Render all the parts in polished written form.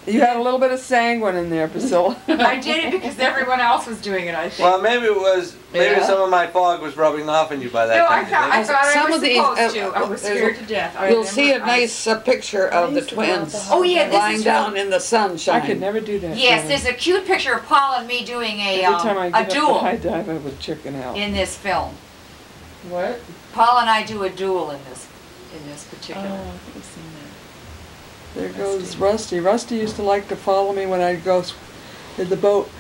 You had a little bit of sanguine in there, Priscilla. I did it because everyone else was doing it, I think. Well, maybe it was, maybe some of my fog was rubbing off on you by that No, time. I thought I Some was of these, supposed to. I was scared to death. You'll see a nice picture of the twins Oh yeah, this lying is down in the sunshine. I could never do that. Yes, Jenny. there's a cute picture of Paul and me doing Every time I a get up to duel high dive, I would chicken out. in this film. What? Paul and I do a duel in this particular. Oh, I think I've seen that. There goes Rusty. Rusty used to like to follow me when I'd go in the boat.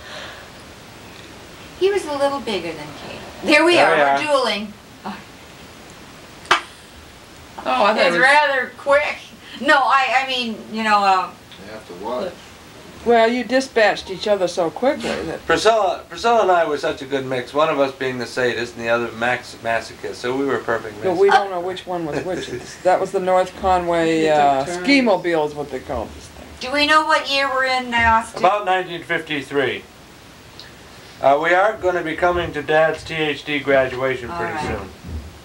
He was a little bigger than Kate. There we There are. we We're are. dueling. Oh, I thought It's it was... rather quick. No, I mean, you know, After what? Well, you dispatched each other so quickly that Priscilla and I were such a good mix. One of us being the sadist and the other masochist, so we were a perfect mix. but we don't know which one was which. That was the North Conway They took turns. ski-mobile is what they called this thing. do we know what year we're in now? Stu? About 1953. We are going to be coming to Dad's THD graduation pretty All right.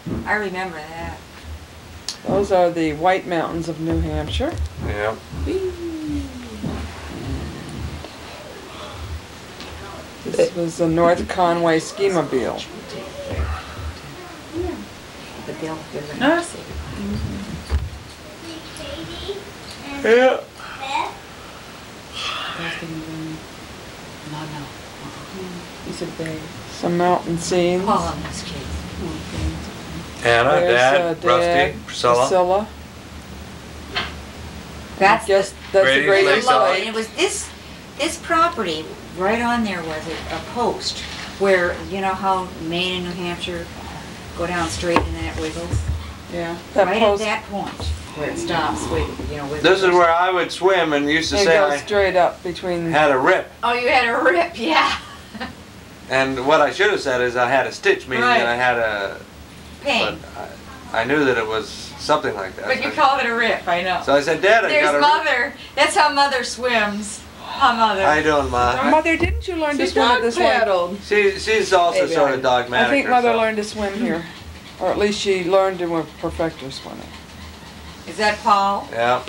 soon. I remember that. Those are the White Mountains of New Hampshire. Yeah. This was the North Conway ski-mobile. The bill. Huh? Yeah. No. You said they. Some mountain scenes. Paul and his kids. Anna, There's, Dad, Rusty, Priscilla. Priscilla. That's Yes, that's Grady's the greatest Lake Lovely. lake. And it was this property, right on there was a post where, you know how Maine and New Hampshire go down straight and then it wiggles? Yeah. That Right post, at that point where it stops, you know, This is where I would swim and used to it say goes I straight up between. had a rip. Oh, you had a rip, yeah. And what I should have said is I had a stitch, meaning Right. that I had a... Pain. But I knew that it was something like that. But you called it a rip, I know. So I said, Dad, I There's got a rip. Mother. That's how Mother swims. How Mother. How you doing, Ma? Mother, didn't you learn to She swim at dog this way? paddled. She's also Maybe sort I- of dogmatic I think Mother herself. learned to swim here. Or at least she learned to perfect her swimming. Is that Paul? Yeah.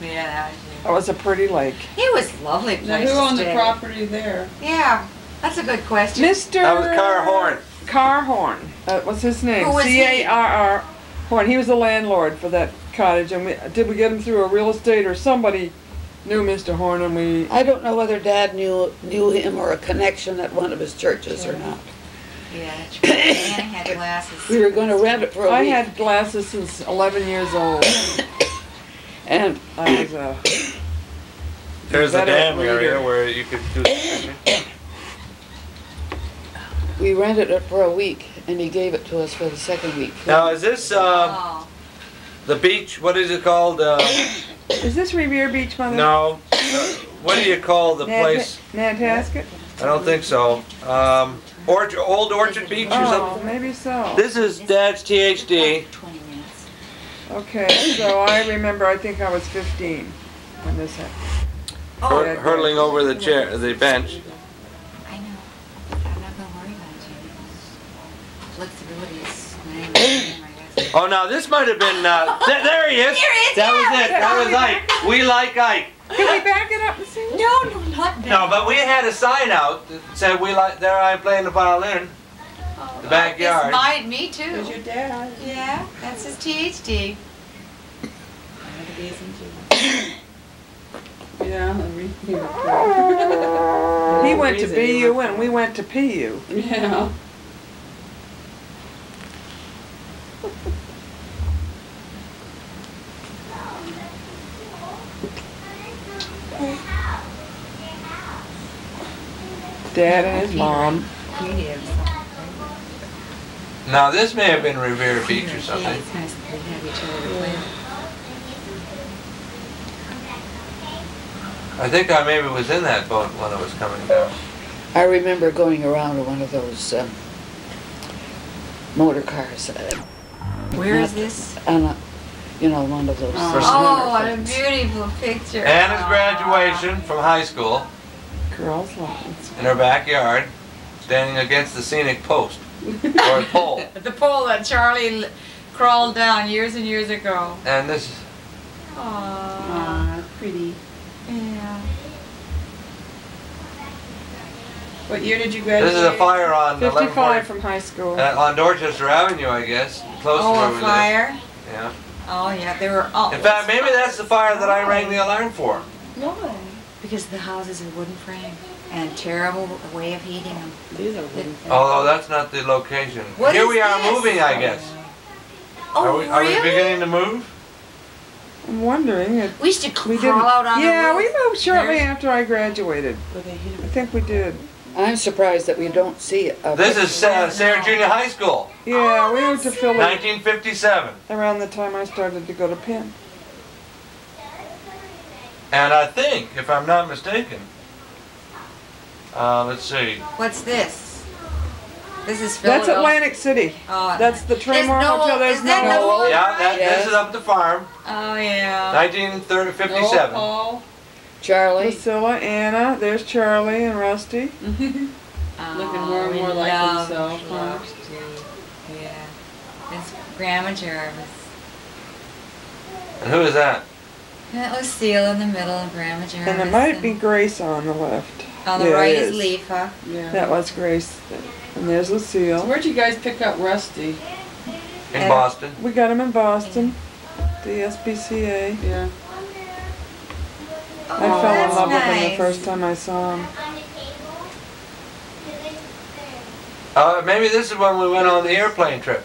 Yeah, That was a pretty lake. it was a lovely place Now, who to owned the stay. property there? Yeah, that's a good question. Mr. That was Carr Horn. Carhorn. That was his name. Who was he? C-A-R-R Horn. He was the landlord for that cottage. And did we get him through a real estate or somebody knew Mr. Horn and we... I don't know whether Dad knew him or a connection at one of his churches or not. Yeah, that's right. Anna had glasses. We were going to rent it for a I week. had glasses since 11 years old. And I was a... There's the Better dam reader. area where you could do the fishing. we rented it for a week, and he gave it to us for the second week. Now, is this Oh, the beach? What is it called? Is this Revere Beach, Mother? No. What do you call the place? Nantasket? I don't think so. Old Orchard Beach or Oh, something? maybe so. This is Dad's THD. 20 minutes. Okay, so I remember, I think I was 15 when this happened. Oh, Yeah. Hurtling over the bench. I know. I'm not gonna worry about it. Flexibility is my name, I guess. Oh, now this might have been. There he is. There he is, That yeah. was it. That was Ike. We like Ike. Can we back it up and see? No, not that. No, but we had a sign out that said we like. There I am playing the violin. Oh, the backyard. It's me too. There's your dad. Yeah, that's his THD. Yeah, He went to BU and we went to PU. Yeah. Dad and his mom. Now this may have been Revere Beach or Yeah, something. it's nice that they have each other to play with. I think I maybe was in that boat when it was coming down. I remember going around in one of those motor cars. Where is this? On you know, one of those. Oh, what a beautiful picture. Anna's graduation from high school Girls love in her backyard, standing against the scenic post or pole. The pole that Charlie crawled down years and years ago. And this, Aww. Aw, pretty. What year did you graduate? This is a fire on 55 1140, from high school. on Dorchester Avenue, I guess, close to where Oh, we a live. fire? Yeah. Oh, yeah, they were all. In fact, maybe that's the fire that I rang the alarm for. Why? Because the houses are wooden frame and terrible way of heating them. These are wooden things. Although that's not the location. What Here is we are this? moving, I guess. Oh, Are we really? beginning to move? I'm wondering if We used to we crawl didn't. out on the Yeah, roof. we moved shortly There- after I graduated. Were they heated? I think we did. I'm surprised that we don't see it. This is Sarah Junior High School, Yeah, we moved to that's Philly 1957. around the time I started to go to Penn. And I think, if I'm not mistaken, let's see. What's this? This is That's Philadelphia. Atlantic City. Oh, That's the Traymore no- Hotel. There's is that no. Noel? Yeah, this Yes. is up the farm, Oh, yeah. 1957. No, Paul. Charlie, Priscilla, Anna, there's Charlie and Rusty. Looking more and we more like love himself, huh? Rusty. Yeah. It's Grandma Jarvis. And who is that? That was Seal in the middle and Grandma Jarvis. And it might be Grace on the left. On the Yeah, right it is Leafa. Yeah. That was Grace. And there's So Lucille. where'd you guys pick up Rusty? In And- Boston. We got him in Boston, the SPCA. Yeah. Oh, I fell in that's love with him the nice. first time I saw him. Maybe this is when we went on the airplane trip.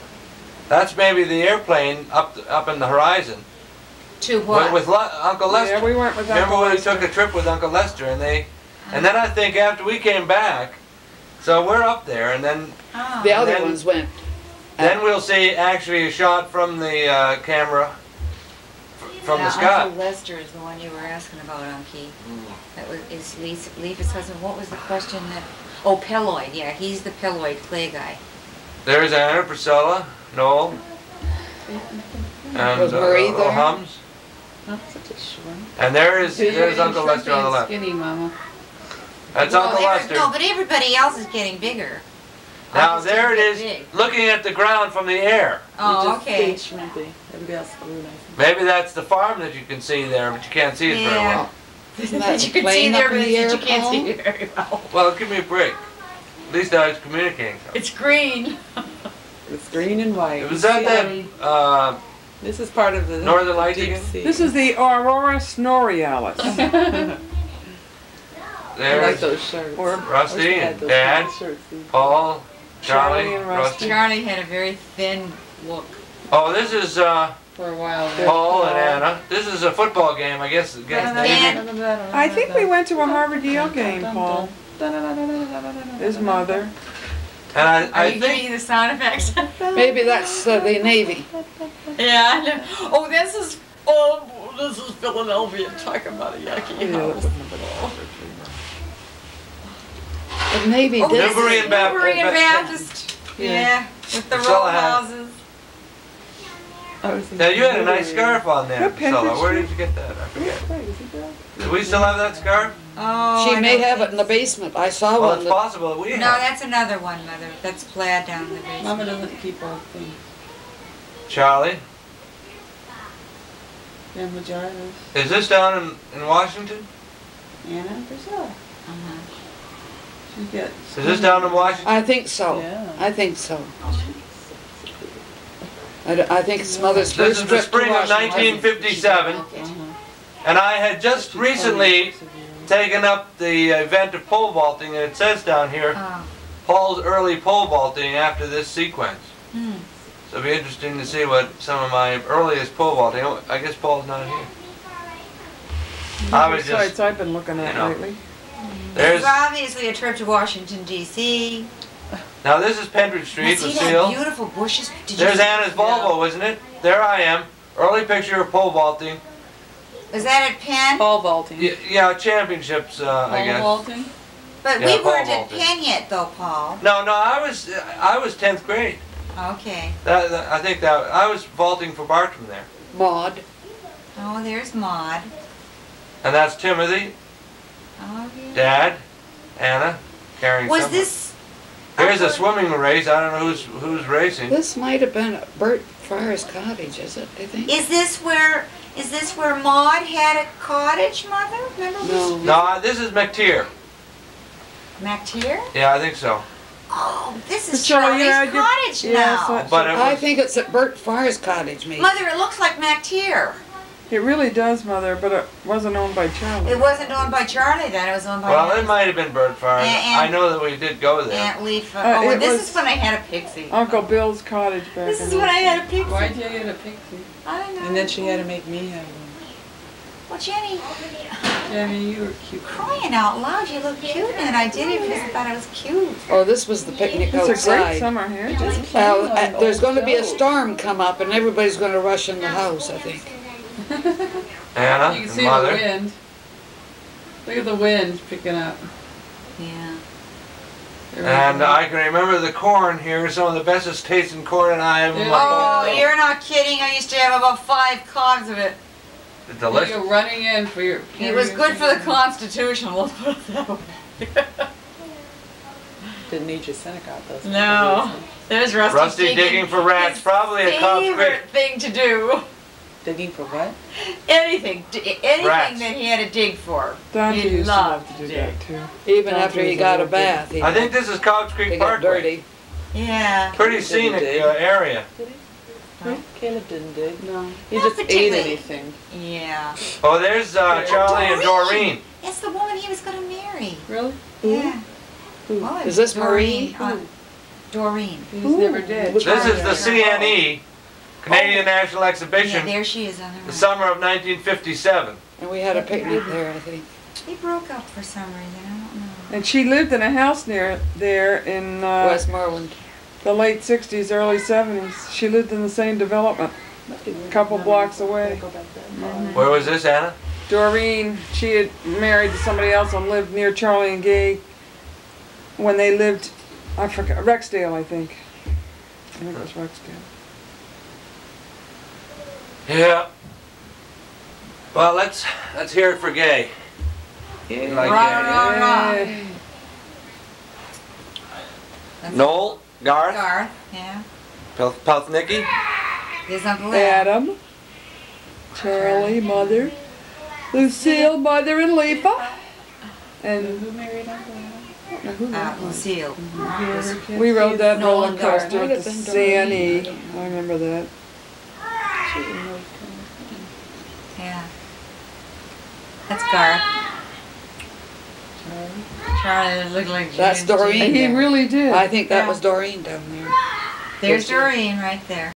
That's maybe the airplane up in the horizon. To what? With Uncle Lester. Yeah, we went with Remember Uncle when we Lester. took a trip with Uncle Lester and then I think after we came back, so we're up there and then Oh. the other then- ones went. we'll see actually a shot from the camera from Now, the sky. Uncle Lester is the one you were asking about, Unky. That was is Leafa's husband. What was the question that? Oh, Pelloid. Yeah, he's the Pelloid clay guy. There's Anna, Priscilla, Noel, and Was Marie little there? Hums. Oh, such a short. And there's Uncle Lester on the left. Skinny, Mama. That's Well, Uncle Lester. No, but everybody else is getting bigger. Now Uncle's there it getting is, big. looking at the ground from the air. Oh, okay. Shrimpy. Everybody else is really nice. Maybe that's the farm that you can see there, but you can't see it very Yeah. well. Isn't that you a can see plane there, up in but the you air, can't Paul? see it very well. Well, give me a break. At least I was communicating something. It's green. It's green and white. Was that that This is part of the Northern Lights deep again? sea. This is the Aurora Snorrealis. I like there's those shirts. Or Rusty I wish I had and those Dad, kind of shirts. Paul, Charlie, Charlie and Rusty. Charlie had a very thin look. Oh, this is For a while. Paul and Anna. This is a football game, I guess. Against Navy. I think we went to a Harvard Yale game, Paul. His mother. And Are I you giving think the sound effects? Maybe that's the Navy. Yeah. I know. Oh, this is Philadelphia. Talk about a yucky house. The Navy Oh, did. this Newbury is and Baptist. Newbury and Baptist. Yeah, with the row houses. now you had a nice scarf on there, Good picture. Priscilla. Where did you get that? I forget. Do we still have that scarf? Oh, She I may don't have it think in the basement. I saw Well, one. it's that- possible that we No, have. that's another one, Mother. That's plaid down in the basement. Mama doesn't keep old things. Charlie, Grandma Jarvis, is this down in Washington? Anna, and Priscilla. Uh-huh. She gets. Is this down in Washington? I think so. Yeah. I think so. I think it's Mother's This first is the trip to spring of Washington. 1957, and I had just recently taken up the event of pole vaulting, and it says down here, Oh. Paul's early pole vaulting after this sequence. Hmm. So it'll be interesting to see what some of my earliest pole vaulting. Oh, I guess Paul's not here. I was Sites just, I've been looking at you know. lately. there's, It's obviously a trip to Washington, D.C. now this is Pendridge Now, Street, see that Lucille. beautiful bushes? Did you There's see- Anna's Volvo, isn't it? There I am. Early picture of pole vaulting. Was that at Penn? Pole vaulting. Yeah, championships, I Pole guess. vaulting? But Yeah, we pole weren't at vaulting. Penn yet, though, Paul. No, I was 10th grade. Okay. I think that I was vaulting for Bartram there, Maud. Oh, there's Maud. and that's Timothy, Oh, yeah. Dad, Anna, carrying. Was someone. this? Here's a swimming race. I don't know who's racing. This might have been Bert Fryer's cottage, is it? I think. Is this where Maud had a cottage, Mother? Remember? No. No, this is McTier. MacTier? Yeah, I think so. Oh, this is Charlie, Charlie's yeah, cottage yeah, now. so- But it I was, think it's at Bert Farr's cottage, maybe. Mother, it looks like MacTier. It really does, Mother, but it wasn't owned by Charlie. It wasn't owned by Charlie then, it was owned by well, it Aunt, might have been Bird Farm. And- I know that we did go there. Aunt Leaf. it Oh, and this was is when I had a pixie. Uncle Bill's cottage back This in is the when I day. had a pixie. Why'd you get a pixie? I don't know. And then she had to make me have one. Well, Jenny, Jamie, you were cute. crying out loud, you look cute, and I did it because I thought it was cute. Oh, this was the picnic It's a great outside. summer here. Well, there's going to be a storm come up, and everybody's going to rush in the house, I think. Anna You can and see Mother. the wind. Look at the wind picking up. Yeah. And I can remember the corn here, some of the bestest tasting corn I ever Yeah. Oh, had. you're not kidding. I used to have about 5 cobs of it. Delicious. You're running in for your. It was good for the Constitution, let's put it that way. Didn't need your Seneca though. No. There's Rusty, Rusty digging for rats, probably a Cobb's Creek. favorite thing to do. Digging for what? Anything. Anything Rats. that he had to dig for. Dante He used to love loved to do dig. that too. Even Don't after do he the got a little thing. bath, he I think this is Cobb's Creek they got Parkway. dirty. Yeah. Pretty Did he scenic dig? area. Caleb didn't dig. No. He Not just ate particularly. anything. Yeah. Oh, there's Charlie and Doreen. That's the woman he was going to marry. Really? Yeah. Well, it Is was this Marie? Doreen. He was never dead. Which This one? is the CNE, Canadian National Yeah, Exhibition, there she is on the the right. summer of 1957. And we had a picnic there, I think. He broke up for some reason. I don't know. And she lived in a house near there in Westmoreland. the late 60s, early 70s. She lived in the same development, a couple blocks away. Where was this, Anna? Doreen, she had married somebody else and lived near Charlie and Gay when they lived, I forgot, Rexdale, I think. I think it was Rexdale. Yeah. Well, let's hear it for Gay. You like Gay. Yay. That's Noel, Garth, Garth, yeah. Pelthnicki, His Uncle Ed. Adam, Charlie, Mother, Lucille, Mother, and Leafa. And Who married Uncle Adam? who that was? Lucille. We rode that roller Nolan Garth. coaster at the CNE. I remember that. She didn't know he Yeah. That's Garth. Charlie looked like That's Jim. Doreen. And he really did. I think that Yeah. was Doreen down there. There's Doreen right there.